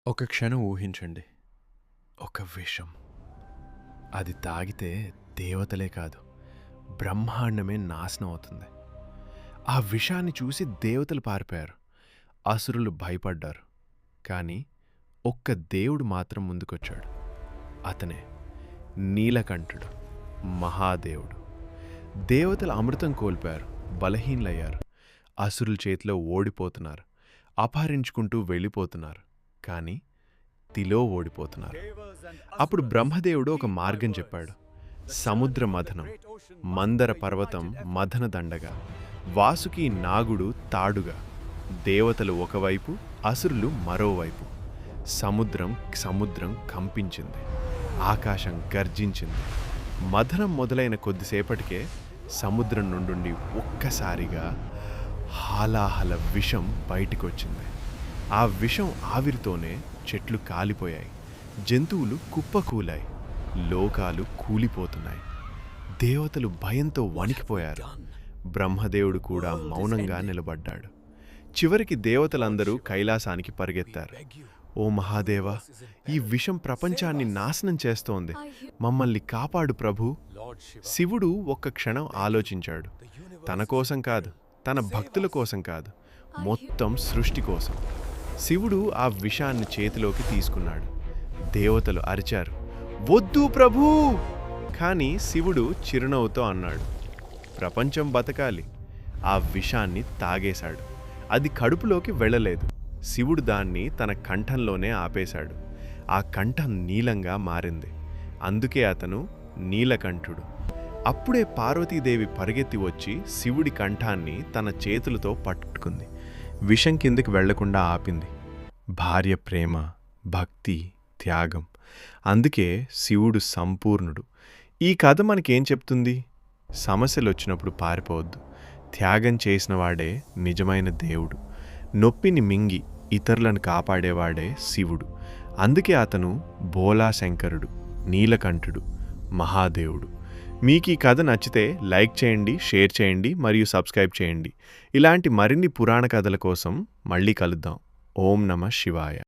ఒక క్షణం ఊహించండి. ఒక విషం. అది తాగితే దేవతలే కాదు, బ్రహ్మాండమే నాశనం అవుతుంది. ఆ విషాన్ని చూసి దేవతలు పారిపోయారు, అసురులు భయపడ్డారు. కానీ ఒక్క దేవుడు మాత్రం ముందుకొచ్చాడు. అతనే నీలకంఠుడు, మహాదేవుడు. దేవతలు అమృతం కోల్పోయారు, బలహీనలయ్యారు, అసురుల చేతిలో ఓడిపోతున్నారు, అపహరించుకుంటూ వెళ్ళిపోతున్నారు. కానీ తిలో ఓడిపోతున్నారు. అప్పుడు బ్రహ్మదేవుడు ఒక మార్గం చెప్పాడు. సముద్ర మథనం, మందర పర్వతం మథన దండగా, వాసుకి నాగుడు తాడుగా, దేవతలు ఒకవైపు, అసురులు మరోవైపు. సముద్రం సముద్రం కంపించింది, ఆకాశం గర్జించింది. మథనం మొదలైన కొద్దిసేపటికే సముద్రం నుండి ఒక్కసారిగా హాలాహల విషం బయటికొచ్చింది. ఆ విషం ఆవిరితోనే చెట్లు కాలిపోయాయి, జంతువులు కుప్పకూలాయి, లోకాలు కూలిపోతున్నాయి. దేవతలు భయంతో వణికిపోయారు. బ్రహ్మదేవుడు కూడా మౌనంగా నిలబడ్డాడు. చివరికి దేవతలందరూ కైలాసానికి పరిగెత్తారు. ఓ మహాదేవా, ఈ విషం ప్రపంచాన్ని నాశనం చేస్తోంది, మమ్మల్ని కాపాడు ప్రభూ. శివుడు ఒక్క క్షణం ఆలోచించాడు. తన కోసం కాదు, తన భక్తుల కోసం కాదు, మొత్తం సృష్టి కోసం. శివుడు ఆ విషాన్ని చేతిలోకి తీసుకున్నాడు. దేవతలు అరిచారు, వద్దు ప్రభూ. కానీ శివుడు చిరునవ్వుతో అన్నాడు, ప్రపంచం బతకాలి. ఆ విషాన్ని తాగేశాడు. అది కడుపులోకి వెళ్ళలేదు. శివుడు దాన్ని తన కంఠంలోనే ఆపేశాడు. ఆ కంఠం నీలంగా మారింది. అందుకే అతను నీలకంఠుడు. అప్పుడే పార్వతీదేవి పరిగెత్తి వచ్చి శివుడి కంఠాన్ని తన చేతులతో పట్టుకుంది. విషం కిందికి వెళ్లకుండా ఆపింది. భార్య ప్రేమ, భక్తి, త్యాగం. అందుకే శివుడు సంపూర్ణుడు. ఈ కథ మనకేం చెప్తుంది? సమస్యలు వచ్చినప్పుడు పారిపోవద్దు. త్యాగం చేసిన వాడే నిజమైన దేవుడు. నొప్పిని మింగి ఇతరులను కాపాడేవాడే శివుడు. అందుకే అతను భోలాశంకరుడు, నీలకంఠుడు, మహాదేవుడు. మీకు ఈ కథ నచ్చితే లైక్ చేయండి, షేర్ చేయండి మరియు సబ్స్క్రైబ్ చేయండి. ఇలాంటి మరిన్ని పురాణ కథల కోసం మళ్ళీ కలుద్దాం. ఓం నమః శివాయ.